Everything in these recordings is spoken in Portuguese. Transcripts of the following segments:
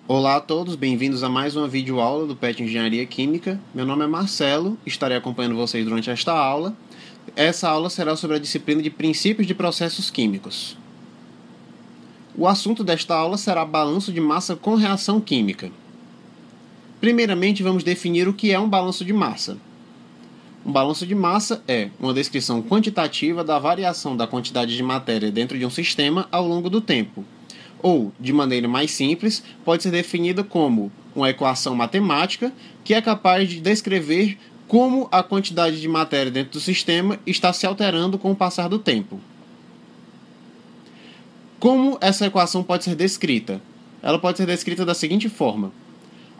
Olá a todos, bem-vindos a mais uma videoaula do PET Engenharia Química. Meu nome é Marcelo, estarei acompanhando vocês durante esta aula. Essa aula será sobre a disciplina de Princípios de Processos Químicos. O assunto desta aula será balanço de massa com reação química. Primeiramente, vamos definir o que é um balanço de massa. Um balanço de massa é uma descrição quantitativa da variação da quantidade de matéria dentro de um sistema ao longo do tempo. Ou, de maneira mais simples, pode ser definida como uma equação matemática que é capaz de descrever como a quantidade de matéria dentro do sistema está se alterando com o passar do tempo. Como essa equação pode ser descrita? Ela pode ser descrita da seguinte forma: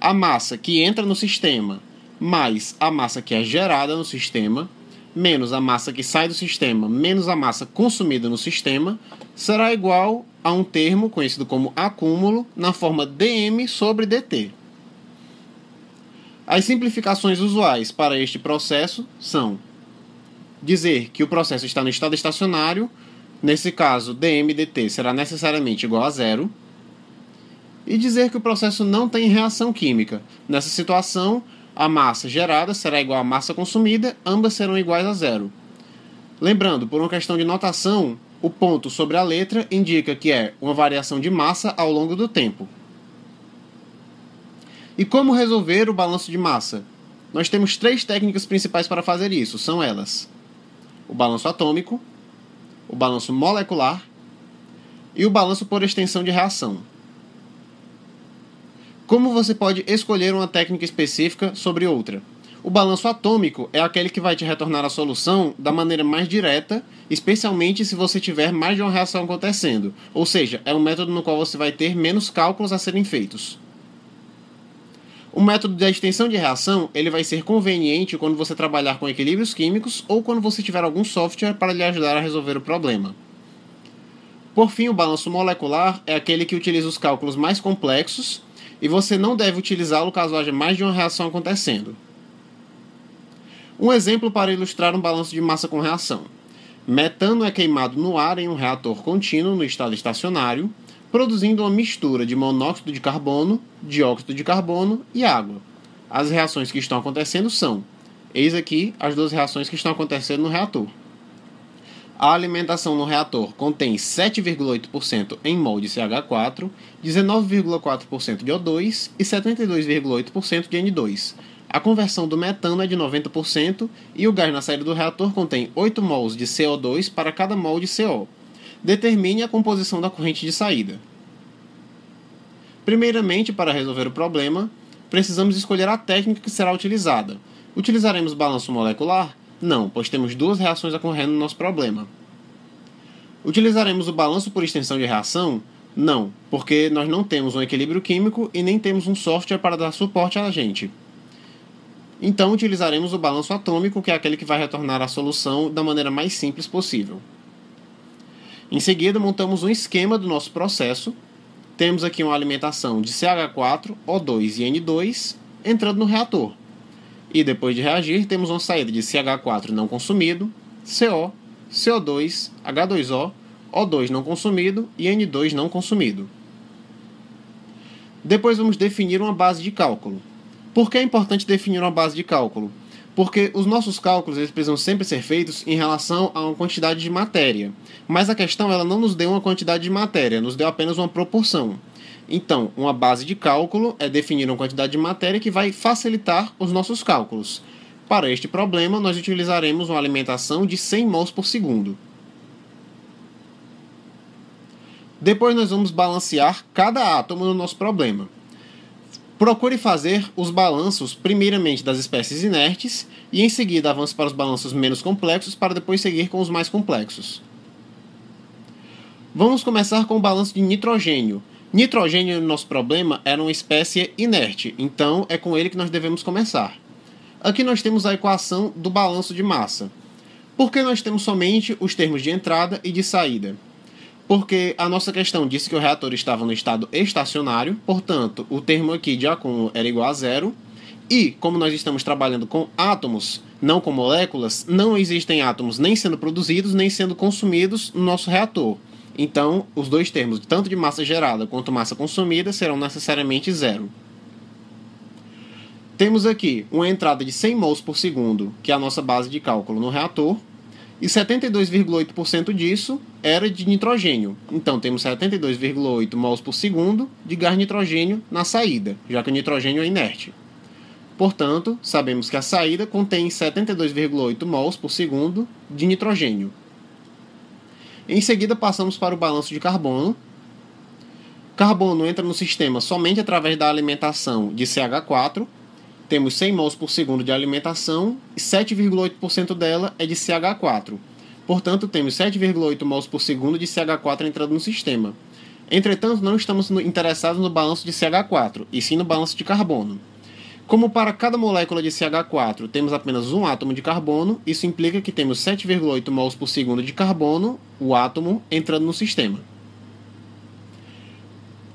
a massa que entra no sistema mais a massa que é gerada no sistema, menos a massa que sai do sistema, menos a massa consumida no sistema, será igual a um termo conhecido como acúmulo na forma dm sobre dt. As simplificações usuais para este processo são dizer que o processo está no estado estacionário, nesse caso dm dt será necessariamente igual a zero, e dizer que o processo não tem reação química. Nessa situação, a massa gerada será igual à massa consumida, ambas serão iguais a zero. Lembrando, por uma questão de notação, o ponto sobre a letra indica que é uma variação de massa ao longo do tempo. E como resolver o balanço de massa? Nós temos três técnicas principais para fazer isso. São elas: o balanço atômico, o balanço molecular e o balanço por extensão de reação. Como você pode escolher uma técnica específica sobre outra? O balanço atômico é aquele que vai te retornar a solução da maneira mais direta, especialmente se você tiver mais de uma reação acontecendo. Ou seja, é um método no qual você vai ter menos cálculos a serem feitos. O método de extensão de reação ele vai ser conveniente quando você trabalhar com equilíbrios químicos ou quando você tiver algum software para lhe ajudar a resolver o problema. Por fim, o balanço molecular é aquele que utiliza os cálculos mais complexos e você não deve utilizá-lo caso haja mais de uma reação acontecendo. Um exemplo para ilustrar um balanço de massa com reação. Metano é queimado no ar em um reator contínuo no estado estacionário, produzindo uma mistura de monóxido de carbono, dióxido de carbono e água. As reações que estão acontecendo são: eis aqui as duas reações que estão acontecendo no reator. A alimentação no reator contém 7,8% em mol de CH4, 19,4% de O2 e 72,8% de N2. A conversão do metano é de 90% e o gás na saída do reator contém 8 mols de CO2 para cada mol de CO. Determine a composição da corrente de saída. Primeiramente, para resolver o problema, precisamos escolher a técnica que será utilizada. Utilizaremos balanço molecular? Não, pois temos duas reações ocorrendo no nosso problema. Utilizaremos o balanço por extensão de reação? Não, porque nós não temos um equilíbrio químico e nem temos um software para dar suporte a gente. Então utilizaremos o balanço atômico, que é aquele que vai retornar a solução da maneira mais simples possível. Em seguida, montamos um esquema do nosso processo. Temos aqui uma alimentação de CH4, O2 e N2 entrando no reator. E depois de reagir, temos uma saída de CH4 não consumido, CO, CO2, H2O, O2 não consumido e N2 não consumido. Depois vamos definir uma base de cálculo. Por que é importante definir uma base de cálculo? Porque os nossos cálculos eles precisam sempre ser feitos em relação a uma quantidade de matéria. Mas a questão ela não nos deu uma quantidade de matéria, nos deu apenas uma proporção. Então, uma base de cálculo é definir uma quantidade de matéria que vai facilitar os nossos cálculos. Para este problema, nós utilizaremos uma alimentação de 100 mols por segundo. Depois nós vamos balancear cada átomo no nosso problema. Procure fazer os balanços primeiramente das espécies inertes e em seguida avance para os balanços menos complexos para depois seguir com os mais complexos. Vamos começar com o balanço de nitrogênio. Nitrogênio no nosso problema era uma espécie inerte, então é com ele que nós devemos começar. Aqui nós temos a equação do balanço de massa. Por que nós temos somente os termos de entrada e de saída? Porque a nossa questão disse que o reator estava no estado estacionário, portanto, o termo aqui de acúmulo era igual a zero, e como nós estamos trabalhando com átomos, não com moléculas, não existem átomos nem sendo produzidos, nem sendo consumidos no nosso reator. Então, os dois termos, tanto de massa gerada quanto massa consumida, serão necessariamente zero. Temos aqui uma entrada de 100 mols por segundo, que é a nossa base de cálculo no reator, e 72,8% disso era de nitrogênio. Então, temos 72,8 mols por segundo de gás nitrogênio na saída, já que o nitrogênio é inerte. Portanto, sabemos que a saída contém 72,8 mols por segundo de nitrogênio. Em seguida, passamos para o balanço de carbono. Carbono entra no sistema somente através da alimentação de CH4. Temos 100 mols por segundo de alimentação e 7,8% dela é de CH4. Portanto, temos 7,8 mols por segundo de CH4 entrando no sistema. Entretanto, não estamos interessados no balanço de CH4, e sim no balanço de carbono. Como para cada molécula de CH4 temos apenas um átomo de carbono, isso implica que temos 7,8 mols por segundo de carbono, o átomo, entrando no sistema.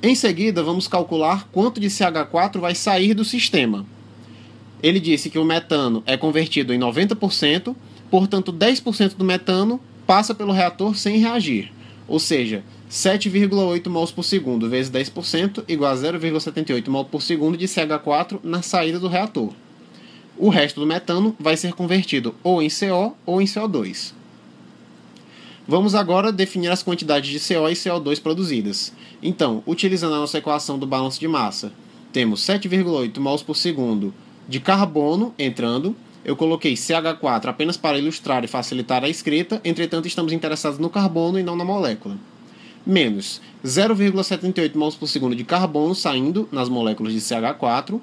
Em seguida, vamos calcular quanto de CH4 vai sair do sistema. Ele disse que o metano é convertido em 90%, portanto 10% do metano passa pelo reator sem reagir, ou seja, 7,8 mols por segundo vezes 10% igual a 0,78 mol por segundo de CH4 na saída do reator. O resto do metano vai ser convertido ou em CO ou em CO2. Vamos agora definir as quantidades de CO e CO2 produzidas. Então, utilizando a nossa equação do balanço de massa, temos 7,8 mols por segundo de carbono entrando. Eu coloquei CH4 apenas para ilustrar e facilitar a escrita, entretanto estamos interessados no carbono e não na molécula. Menos 0,78 mols por segundo de carbono saindo nas moléculas de CH4,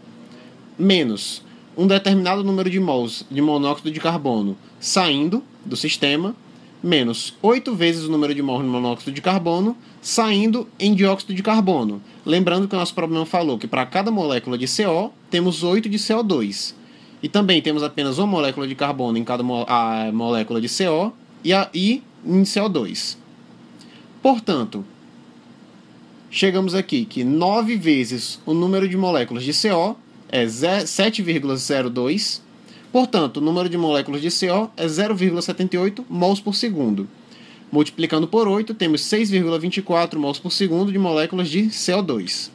menos um determinado número de mols de monóxido de carbono saindo do sistema, menos 8 vezes o número de mols de monóxido de carbono saindo em dióxido de carbono. Lembrando que o nosso problema falou que para cada molécula de CO, temos 8 de CO2. E também temos apenas uma molécula de carbono em cada molécula de CO e em CO2. Portanto, chegamos aqui que 9 vezes o número de moléculas de CO é 7,02. Portanto, o número de moléculas de CO é 0,78 mols por segundo. Multiplicando por 8, temos 6,24 mols por segundo de moléculas de CO2.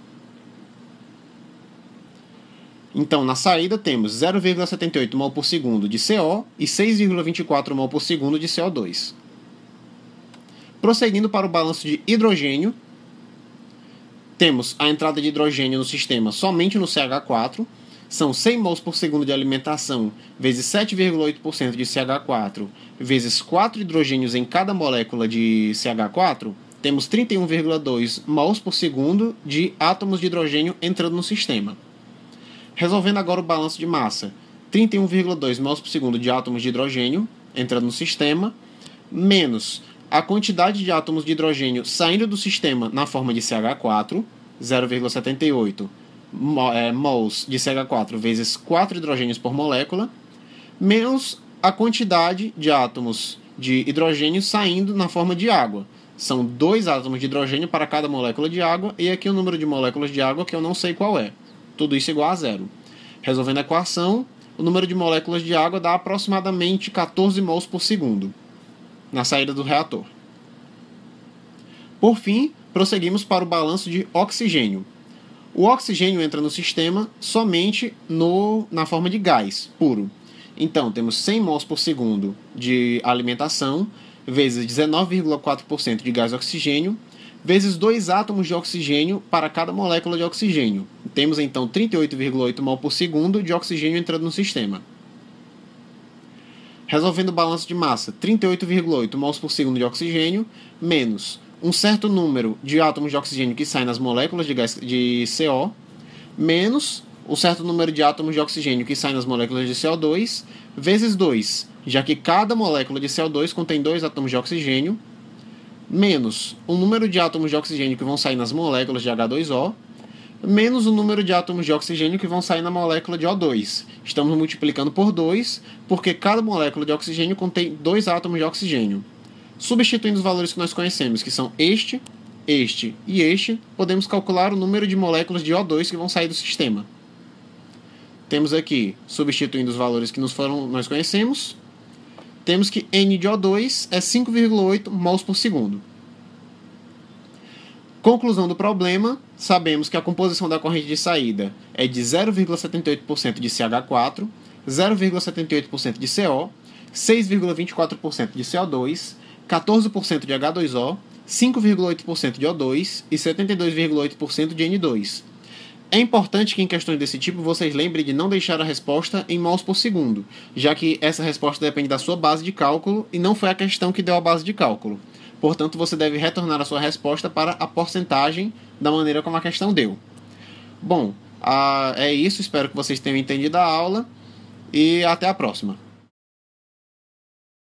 Então, na saída, temos 0,78 mol por segundo de CO e 6,24 mol por segundo de CO2. Prosseguindo para o balanço de hidrogênio, temos a entrada de hidrogênio no sistema somente no CH4, são 100 mols por segundo de alimentação vezes 7,8% de CH4 vezes 4 hidrogênios em cada molécula de CH4, temos 31,2 mols por segundo de átomos de hidrogênio entrando no sistema. Resolvendo agora o balanço de massa, 31,2 mols por segundo de átomos de hidrogênio entrando no sistema, menos a quantidade de átomos de hidrogênio saindo do sistema na forma de CH4, 0,78 mols de CH4 vezes 4 hidrogênios por molécula, menos a quantidade de átomos de hidrogênio saindo na forma de água. São 2 átomos de hidrogênio para cada molécula de água, e aqui o número de moléculas de água que eu não sei qual é. Tudo isso igual a zero. Resolvendo a equação, o número de moléculas de água dá aproximadamente 14 mols por segundo na saída do reator. Por fim, prosseguimos para o balanço de oxigênio. O oxigênio entra no sistema somente na forma de gás puro. Então, temos 100 mols por segundo de alimentação, vezes 19,4% de gás oxigênio, vezes 2 átomos de oxigênio para cada molécula de oxigênio. Temos, então, 38,8 mol por segundo de oxigênio entrando no sistema. Resolvendo o balanço de massa, 38,8 mols por segundo de oxigênio, menos um certo número de átomos de oxigênio que saem nas moléculas de CO, menos um certo número de átomos de oxigênio que saem nas moléculas de CO2, vezes 2, já que cada molécula de CO2 contém 2 átomos de oxigênio, menos o número de átomos de oxigênio que vão sair nas moléculas de H2O, menos o número de átomos de oxigênio que vão sair na molécula de O2. Estamos multiplicando por 2, porque cada molécula de oxigênio contém 2 átomos de oxigênio. Substituindo os valores que nós conhecemos, que são este e este, podemos calcular o número de moléculas de O2 que vão sair do sistema. Temos aqui, substituindo os valores que nós conhecemos, temos que N de O2 é 5,8 mols por segundo. Conclusão do problema, sabemos que a composição da corrente de saída é de 0,78% de CH4, 0,78% de CO, 6,24% de CO2, 14% de H2O, 5,8% de O2 e 72,8% de N2. É importante que em questões desse tipo vocês lembrem de não deixar a resposta em mols por segundo, já que essa resposta depende da sua base de cálculo e não foi a questão que deu a base de cálculo. Portanto, você deve retornar a sua resposta para a porcentagem da maneira como a questão deu. Bom, é isso. Espero que vocês tenham entendido a aula e até a próxima.